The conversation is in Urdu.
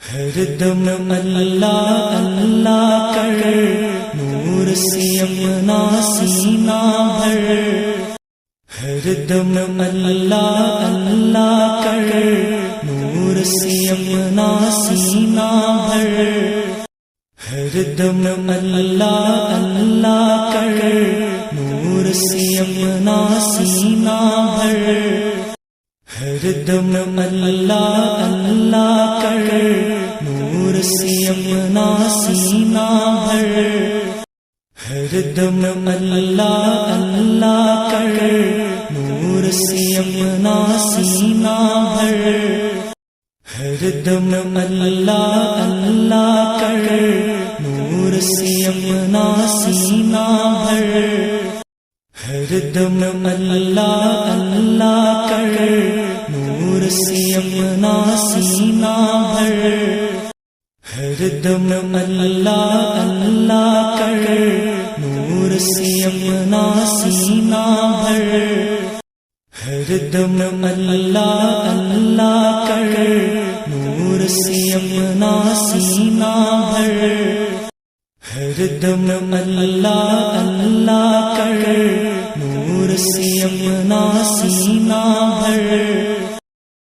ہر دم اللہ اللہ کر، نور سے اپنا سینہ بھر، ہر دم اللہ اللہ کر، نور سے اپنا سینہ بھر، ہر دم اللہ اللہ کر، نور سے اپنا سینہ بھر، ہر دم اللہ اللہ کر، نور سے اپنا سینہ بھر، ہر دم اللہ اللہ کر، نور سے اپنا سینہ بھر، ہر دم اللہ اللہ کر، نور سے اپنا سینہ بھر، ہر دم اللہ اللہ کر، نور سے اپنا سینہ بھر، ہر دم اللہ اللہ کر، نور سے اپنا سینہ بھر، ہر دم اللہ اللہ کر، نور سے اپنا سینہ بھر، ہر دم اللہ اللہ کر، نور سے اپنا سینہ بھر۔